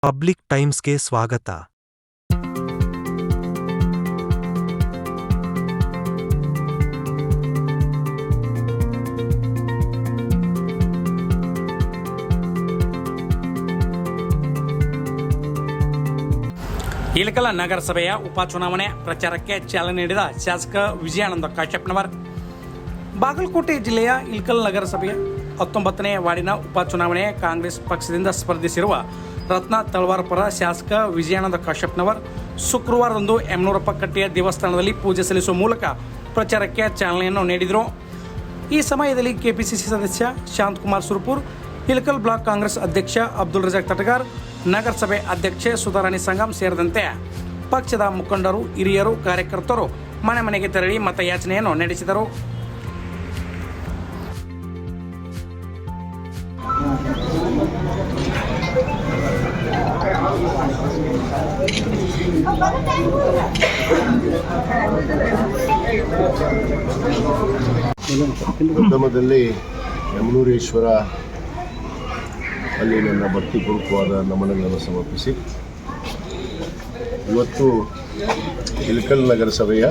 Public ಟೈಮ್ಸ್ಗೆ ಸ್ವಾಗತ. ಇಳಕಲ್ ನಗರಸಭೆಯ ಉಪಚುನಾವಣೆ ಪ್ರಚಾರಕ್ಕೆ ಚಾಲನೆ ನೀಡಿದ ಶಾಸಕ ವಿಜಯಾನಂದ ಕಾಶ್ಯಪ್ನವರ್ ಬಾಗಲಕೋಟೆ ಜಿಲ್ಲೆಯ ಇಳಕಲ್ ನಗರಸಭೆಯ 19ನೇ ವಾರ್ಡಿನ ಉಪಚುನಾವಣೆ ಕಾಂಗ್ರೆಸ್ ಪಕ್ಷದಿಂದ ಸ್ಪರ್ಧಿಸಿರುವ ರತ್ನ ತಳವಾರ್ ಪರ ಶಾಸಕ ವಿಜಯಾನಂದ ಕಾಶ್ಯಪ್ನವರ್ ಶುಕ್ರವಾರದಂದು ಯಮನೂರಪ್ಪ ಕಟ್ಟೆಯ ದೇವಸ್ಥಾನದಲ್ಲಿ ಪೂಜೆ ಸಲ್ಲಿಸುವ ಮೂಲಕ ಪ್ರಚಾರಕ್ಕೆ ಚಾಲನೆಯನ್ನು ನೀಡಿದರು. ಈ ಸಮಯದಲ್ಲಿ ಕೆಪಿಸಿಸಿ ಸದಸ್ಯ ಶಾಂತಕುಮಾರ್ ಸುರ್ಪುರ್, ಇಳಕಲ್ ಬ್ಲಾಕ್ ಕಾಂಗ್ರೆಸ್ ಅಧ್ಯಕ್ಷ ಅಬ್ದುಲ್ ರಜಾಕ್ ತಟಗಾರ್, ನಗರಸಭೆ ಅಧ್ಯಕ್ಷೆ ಸುಧಾರಾಣಿ ಸಂಗಮ್ ಸೇರಿದಂತೆ ಪಕ್ಷದ ಮುಖಂಡರು, ಹಿರಿಯರು, ಕಾರ್ಯಕರ್ತರು ಮನೆ ಮನೆಗೆ ತೆರಳಿ ಮತಯಾಚನೆಯನ್ನು ನಡೆಸಿದರು. ಪ್ರಥಮದಲ್ಲಿ ಯಮನೂರೇಶ್ವರ ಅಲ್ಲಿ ನನ್ನ ಭಕ್ತಿಪೂರ್ವಕವಾದ ನಮನಗಳನ್ನು ಸಮರ್ಪಿಸಿ ಇವತ್ತು ಇಳಕಲ್ ನಗರಸಭೆಯ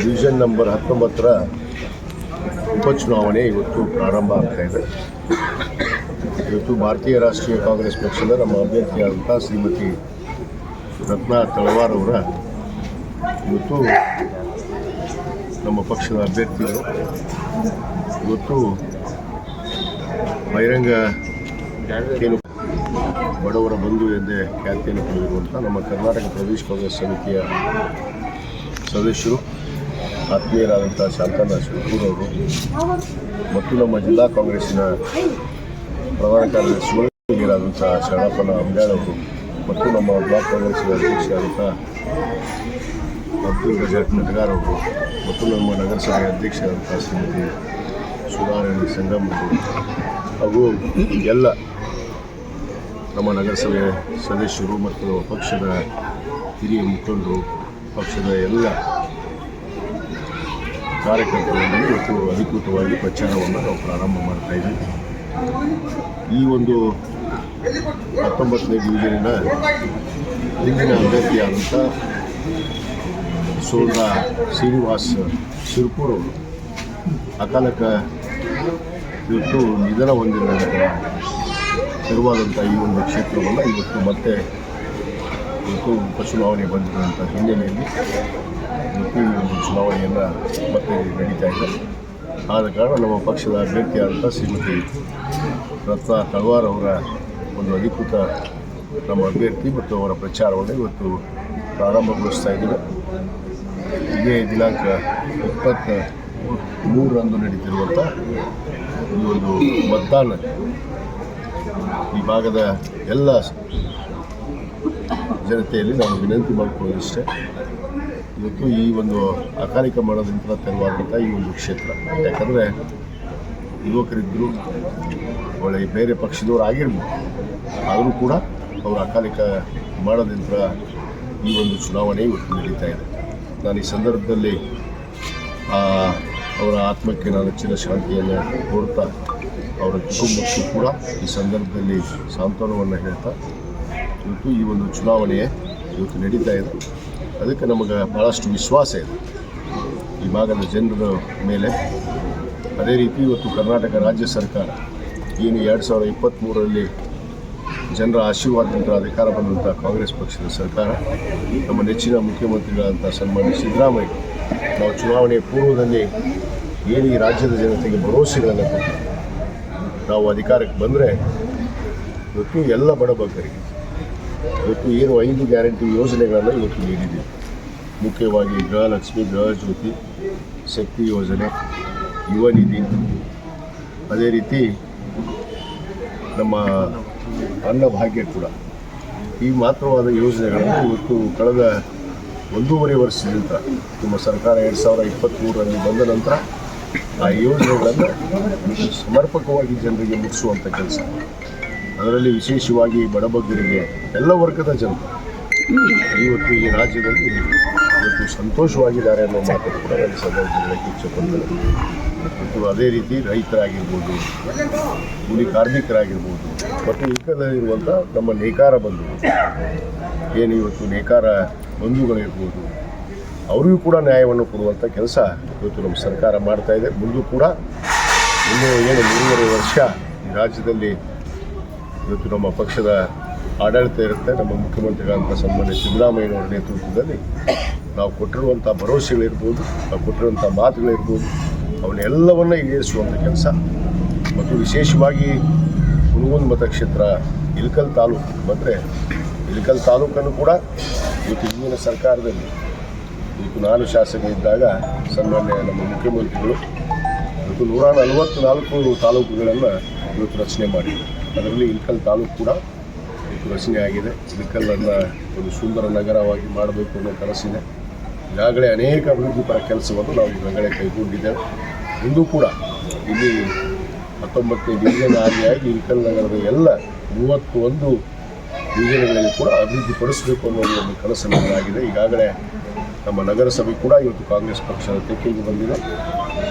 ಡಿವಿಷನ್ ನಂಬರ್ 19ರ ಉಪಚುನಾವಣೆ ಇವತ್ತು ಪ್ರಾರಂಭ ಆಗ್ತಾಯಿದೆ. ಇವತ್ತು ಭಾರತೀಯ ರಾಷ್ಟ್ರೀಯ ಕಾಂಗ್ರೆಸ್ ಪಕ್ಷದ ನಮ್ಮ ಅಭ್ಯರ್ಥಿಯಾದಂಥ ಶ್ರೀಮತಿ ರತ್ನ ತಳವಾರ್ ಅವರ ಇವತ್ತು ನಮ್ಮ ಪಕ್ಷದ ಅಭ್ಯರ್ಥಿಗಳು ಇವತ್ತು ಬಹಿರಂಗ ಬಡವರ ಬಂಧು ಎಂದೇ ಖ್ಯಾತಿಯನ್ನು ಪಡೆದಿರುವಂಥ ನಮ್ಮ ಕರ್ನಾಟಕ ಪ್ರದೇಶ ಕಾಂಗ್ರೆಸ್ ಸಮಿತಿಯ ಸದಸ್ಯರು ಆತ್ಮೀಯರಾದಂಥ ಶಾಂತಕುಮಾರ್ ಸುರ್ಪುರ್ ಅವರು ಮತ್ತು ನಮ್ಮ ಜಿಲ್ಲಾ ಕಾಂಗ್ರೆಸ್ಸಿನ ಪ್ರಧಾನ ಕಾರ್ಯದರ್ಶಿಗಳಾದಂಥ ಶರಣಪ್ಪನ ಅಂಬ್ಯಾಳ್ ಅವರು ಮತ್ತು ನಮ್ಮ ಬ್ಲಾಕ್ ಕಾಂಗ್ರೆಸ್ಸಿನ ಅಧ್ಯಕ್ಷರಾದಂಥ ಅಬ್ದುಲ್ ರಜಾಕ್ ತಟಗಾರ್ ಅವರು ಮತ್ತು ನಮ್ಮ ನಗರಸಭೆಯ ಅಧ್ಯಕ್ಷರಾದಂಥ ಶ್ರೀಮತಿ ಸುಧಾರಾಣಿ ಸಂಗಮ್ ಅವರು ಹಾಗೂ ಎಲ್ಲ ನಮ್ಮ ನಗರಸಭೆಯ ಸದಸ್ಯರು ಮತ್ತು ಪಕ್ಷದ ಹಿರಿಯ ಮುಖಂಡರು, ಪಕ್ಷದ ಎಲ್ಲ ಕಾರ್ಯಕರ್ತರಲ್ಲಿ ಇವತ್ತು ಅಧಿಕೃತವಾಗಿ ಪ್ರಚಾರವನ್ನು ನಾವು ಪ್ರಾರಂಭ ಮಾಡ್ತಾಯಿದ್ದೀವಿ. ಈ ಒಂದು 19ನೇ ಡಿವಿಷನಿನ ಹಿಂದಿನ ಅಭ್ಯರ್ಥಿಯಾದಂಥ ಸೋದರ ಶ್ರೀನಿವಾಸ್ ಸುರ್ಪುರ್ ಅವರು ಅಕಾಲಕ ಇವತ್ತು ನಿಧನ ಹೊಂದಿರುವ ತೆರವಾದಂಥ ಈ ಒಂದು ಕ್ಷೇತ್ರವನ್ನು ಇವತ್ತು ಮತ್ತೆ ಉಪಚುನಾವಣೆ ಬಂದಿರುವಂಥ ಹಿನ್ನೆಲೆಯಲ್ಲಿ ಇವತ್ತು ಈ ಒಂದು ಚುನಾವಣೆಯನ್ನು ಮತ್ತೆ ನಡೀತಾ ಇದೆ. ಆದ ಕಾರಣ ನಮ್ಮ ಪಕ್ಷದ ಅಭ್ಯರ್ಥಿಯಾದಂಥ ಶ್ರೀಮತಿ ರತ್ನ ತಳವಾರ್ ಅವರ ಒಂದು ಅಧಿಕೃತ ನಮ್ಮ ಅಭ್ಯರ್ಥಿ ಮತ್ತು ಅವರ ಪ್ರಚಾರವನ್ನು ಇವತ್ತು ಪ್ರಾರಂಭಗೊಳಿಸ್ತಾ ಇದ್ದೀವಿ. ಇದೇ ದಿನಾಂಕ 23ರಂದು ನಡೀತಿರುವಂಥ ಈ ಒಂದು ಮತದಾನ ಈ ಭಾಗದ ಎಲ್ಲ ಜನತೆಯಲ್ಲಿ ನಾವು ವಿನಂತಿ ಮಾಡಿಕೊಳ್ಳೋದಿಷ್ಟೇ, ಇವತ್ತು ಈ ಒಂದು ಅಕಾಲಿಕ ಮರಣದಿಂದ ತೆರವಾದಂಥ ಈ ಒಂದು ಕ್ಷೇತ್ರ, ಯಾಕಂದರೆ ಯುವಕರಿದ್ದರು, ಒಳ್ಳೆ ಬೇರೆ ಪಕ್ಷದವರು ಆಗಿರ್ಬೋದು, ಆದರೂ ಕೂಡ ಅವರು ಅಕಾಲಿಕ ಮರಣದಿಂದ ಈ ಒಂದು ಚುನಾವಣೆ ಇವತ್ತು ನಡೀತಾ ಇದೆ. ನಾನು ಈ ಸಂದರ್ಭದಲ್ಲಿ ಅವರ ಆತ್ಮಕ್ಕೆ ನಾನು ಹೆಚ್ಚಿನ ಶಾಂತಿಯನ್ನು ಕೋರ್ತಾ ಅವರ ಕುಟುಂಬಕ್ಕೂ ಕೂಡ ಈ ಸಂದರ್ಭದಲ್ಲಿ ಸಾಂತ್ವನವನ್ನು ಹೇಳ್ತಾ ಇವತ್ತು ಈ ಒಂದು ಚುನಾವಣೆ ಇವತ್ತು ನಡೀತಾ ಇದೆ. ಅದಕ್ಕೆ ನಮಗೆ ಭಾಳಷ್ಟು ವಿಶ್ವಾಸ ಇದೆ ಈ ಭಾಗದ ಜನರ ಮೇಲೆ. ಅದೇ ರೀತಿ ಇವತ್ತು ಕರ್ನಾಟಕ ರಾಜ್ಯ ಸರ್ಕಾರ ಏನು 2023ರಲ್ಲಿ ಜನರ ಆಶೀರ್ವಾದದಿಂದ ಅಧಿಕಾರ ಬಂದಂಥ ಕಾಂಗ್ರೆಸ್ ಪಕ್ಷದ ಸರ್ಕಾರ, ನಮ್ಮ ನೆಚ್ಚಿನ ಮುಖ್ಯಮಂತ್ರಿಗಳಾದಂಥ ಸನ್ಮಾನ್ಯ ಸಿದ್ದರಾಮಯ್ಯ ನಾವು ಚುನಾವಣೆಯ ಪೂರ್ವದಲ್ಲಿ ಏನು ಈ ರಾಜ್ಯದ ಜನತೆಗೆ ಭರವಸೆಗಳನ್ನು ಕೊಟ್ಟು ನಾವು ಅಧಿಕಾರಕ್ಕೆ ಬಂದರೆ ಇವತ್ತು ಎಲ್ಲ ಬಡಬಗ್ಗರಿಗೆ ಇವತ್ತು ಏನು 5 ಗ್ಯಾರಂಟಿ ಯೋಜನೆಗಳನ್ನು ಇವತ್ತು ನೀಡಿದ್ದೀವಿ. ಮುಖ್ಯವಾಗಿ ಗೃಹಲಕ್ಷ್ಮಿ, ಗೃಹಜ್ಯೋತಿ, ಶಕ್ತಿ ಯೋಜನೆ, ಯುವ ನಿಧಿ, ಅದೇ ರೀತಿ ನಮ್ಮ ಅನ್ನಭಾಗ್ಯ ಕೂಡ, ಈ ಮಾತ್ರವಾದ ಯೋಜನೆಗಳನ್ನು ಇವತ್ತು ಕಳೆದ 1.5 ವರ್ಷದಿಂದ ನಮ್ಮ ಸರ್ಕಾರ 2023ರಲ್ಲಿ ಬಂದ ನಂತರ ಆ ಯೋಜನೆಗಳನ್ನು ಸಮರ್ಪಕವಾಗಿ ಜನರಿಗೆ ಮುಟ್ಟಿಸುವಂಥ ಕೆಲಸ, ಅದರಲ್ಲಿ ವಿಶೇಷವಾಗಿ ಬಡಬಗ್ಗರಿಗೆ, ಎಲ್ಲ ವರ್ಗದ ಜನರು ಇವತ್ತು ಈ ರಾಜ್ಯದಲ್ಲಿ ಇವತ್ತು ಸಂತೋಷವಾಗಿದ್ದಾರೆ ಅನ್ನೋ ಮಾತು ಕೂಡ ನನ್ನ ಸಂದರ್ಭದಲ್ಲಿ ಇಚ್ಛೆಪಡ್ತಾರೆ. ಮತ್ತು ಅದೇ ರೀತಿ ರೈತರಾಗಿರ್ಬೋದು, ಕೂಲಿ ಕಾರ್ಮಿಕರಾಗಿರ್ಬೋದು, ಮತ್ತು ಇಲ್ಲಿರುವಂಥ ನಮ್ಮ ನೇಕಾರ ಬಂಧುಗಳು ಏನು ಇವತ್ತು ನೇಕಾರ ಬಂಧುಗಳಿರ್ಬೋದು, ಅವರಿಗೂ ಕೂಡ ನ್ಯಾಯವನ್ನು ಕೊಡುವಂಥ ಕೆಲಸ ಇವತ್ತು ನಮ್ಮ ಸರ್ಕಾರ ಮಾಡ್ತಾ ಇದೆ. ಮುಂದೂ ಕೂಡ ಇನ್ನೂ ಏನು 3.5 ವರ್ಷ ಈ ರಾಜ್ಯದಲ್ಲಿ ಇವತ್ತು ನಮ್ಮ ಪಕ್ಷದ ಆಡಳಿತ ಇರುತ್ತೆ. ನಮ್ಮ ಮುಖ್ಯಮಂತ್ರಿಗಳಂಥ ಸನ್ಮಾನ್ಯ ಸಿದ್ದರಾಮಯ್ಯನವರ ನೇತೃತ್ವದಲ್ಲಿ ನಾವು ಕೊಟ್ಟಿರುವಂಥ ಭರವಸೆಗಳಿರ್ಬೋದು, ನಾವು ಕೊಟ್ಟಿರುವಂಥ ಮಾತುಗಳಿರ್ಬೋದು, ಅವನ್ನೆಲ್ಲವನ್ನು ಈಡೇರಿಸುವಂಥ ಕೆಲಸ. ಮತ್ತು ವಿಶೇಷವಾಗಿ ಹುನಗುಂದ ಮತಕ್ಷೇತ್ರ ಇಳಕಲ್ ತಾಲೂಕು ಬಂದರೆ ಇಳಕಲ್ ತಾಲೂಕನ್ನು ಕೂಡ ಇವತ್ತು ಹಿಂದಿನ ಸರ್ಕಾರದಲ್ಲಿ ಇವತ್ತು ನಾನು ಶಾಸಕ ಇದ್ದಾಗ ಸನ್ಮಾನ್ಯ ನಮ್ಮ ಮುಖ್ಯಮಂತ್ರಿಗಳು ಇವತ್ತು 144 ತಾಲೂಕುಗಳನ್ನು ಇವತ್ತು ರಚನೆ ಮಾಡಿದರು. ಅದರಲ್ಲಿ ಇಳಕಲ್ ತಾಲೂಕು ಕೂಡ ಇವತ್ತು ರಚನೆ ಆಗಿದೆ. ಇಳಕಲ್ಲನ್ನು ಒಂದು ಸುಂದರ ನಗರವಾಗಿ ಮಾಡಬೇಕು ಅನ್ನೋ ಕನಸಿದೆ. ಈಗಾಗಲೇ ಅನೇಕ ಅಭಿವೃದ್ಧಿಪರ ಕೆಲಸವನ್ನು ನಾವು ಈಗಾಗಲೇ ಕೈಗೊಂಡಿದ್ದೇವೆ. ಇಂದು ಕೂಡ ಇಲ್ಲಿ 19ನೇ ಡಿವಿಷನ್ ಆದಿಯಾಗಿ ಇಳಕಲ್ ನಗರದ ಎಲ್ಲ 31 ಡಿವಿಷನ್ಗಳಲ್ಲಿ ಕೂಡ ಅಭಿವೃದ್ಧಿಪಡಿಸಬೇಕು ಅನ್ನೋ ಒಂದು ಕನಸು ನಮ್ಮದಾಗಿದೆ. ಈಗಾಗಲೇ ನಮ್ಮ ನಗರಸಭೆ ಕೂಡ ಇವತ್ತು ಕಾಂಗ್ರೆಸ್ ಪಕ್ಷದ ತೆಕ್ಕೆಗೆ ಬಂದಿದೆ.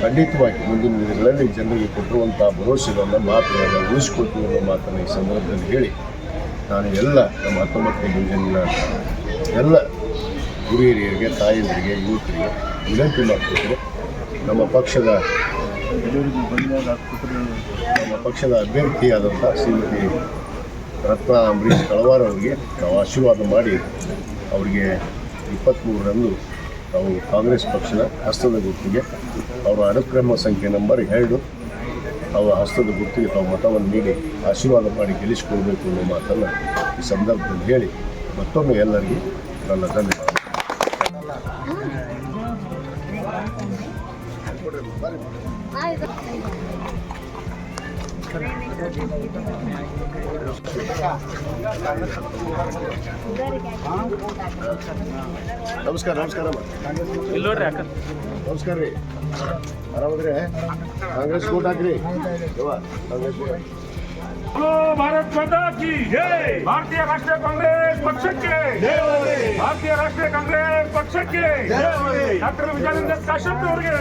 ಖಂಡಿತವಾಗಿ ಮುಂದಿನ ದಿನಗಳಲ್ಲಿ ಜನರಿಗೆ ಕೊಟ್ಟಿರುವಂಥ ಭರವಸೆಗಳನ್ನು ಮಾತುಗಳನ್ನು ಉಳಿಸ್ಕೊಳ್ತೀವಿ ಅನ್ನೋ ಮಾತನ್ನು ಈ ಸಂದರ್ಭದಲ್ಲಿ ಹೇಳಿ ನಾನು ಎಲ್ಲ ನಮ್ಮ 19ನೇ ಡಿವಿಷನ್ನ ಎಲ್ಲ ಹಿರಿಯರಿಗೆ, ತಾಯಂದಿರಿಗೆ, ಯುವಕರಿಗೆ ವಿನಂತಿ ಮಾಡ್ತಿದ್ದೆ. ನಮ್ಮ ಪಕ್ಷದ ಅಭ್ಯರ್ಥಿಯಾದಂಥ ಶ್ರೀಮತಿ ರತ್ನ ಅಂಬರೀಶ್ ಕಳವಾರ್ ಅವರಿಗೆ ನಾವು ಆಶೀರ್ವಾದ ಮಾಡಿ ಅವರಿಗೆ 23ರಂದು ನಾವು ಕಾಂಗ್ರೆಸ್ ಪಕ್ಷದ ಹಸ್ತದ ಗುರುತಿಗೆ ಅವರ ಅನುಕ್ರಮ ಸಂಖ್ಯೆ ನಂಬರ್ 2 ಅವರ ಹಸ್ತದ ಗುರುತಿಗೆ ತಾವು ಮತವನ್ನು ನೀಡಿ ಆಶೀರ್ವಾದ ಮಾಡಿ ಗೆಲ್ಲಿಸಿಕೊಳ್ಬೇಕು ಅನ್ನೋ ಮಾತನ್ನು ಈ ಸಂದರ್ಭದಲ್ಲಿ ಹೇಳಿ ಮತ್ತೊಮ್ಮೆ ಎಲ್ಲರಿಗೂ ನನ್ನ ಧನ್ಯವಾದ. ನಮಸ್ಕಾರ ನಮಸ್ಕಾರ ರೀ. ಆರಾಮದ್ರಿ? ಕಾಂಗ್ರೆಸ್ ವೋಟ್ ಹಾಕ್ರಿ. ಕಾಂಗ್ರೆಸ್ ವೋಟ್ भारत माता की जय. भारतीय राष्ट्रीय कांग्रेस पक्षಕ್ಕೆ भारतीय राष्ट्रीय कांग्रेस पक्षಕ್ಕೆ ಡಾಕ್ಟರ್ ವಿಜಯೇಂದ್ರ ಕಾಶ್ಯಪ್ ಅವರಿಗೆ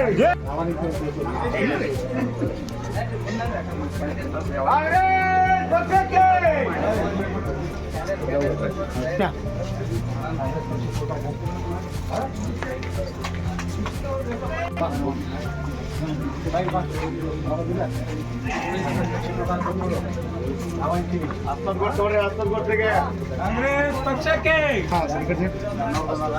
ಕಾಂಗ್ರೆಸ್ ಪಕ್ಷಕ್ಕೆ ಕಾಂಗ್ರೆಸ್ ಪಕ್ಷಕ್ಕೆ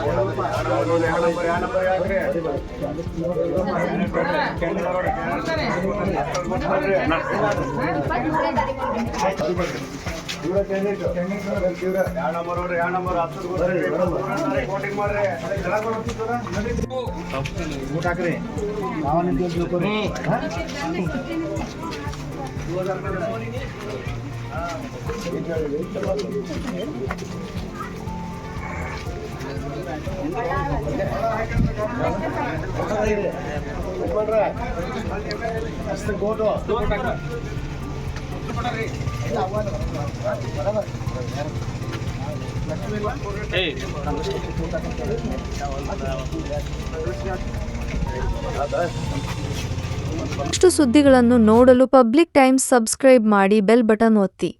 ಇಷ್ಟು ಸುದ್ದಿಗಳನ್ನು ನೋಡಲು ಪಬ್ಲಿಕ್ ಟೈಮ್ಸ್ ಸಬ್ಸ್ಕ್ರೈಬ್ ಮಾಡಿ ಬೆಲ್ ಬಟನ್ ಒತ್ತಿ.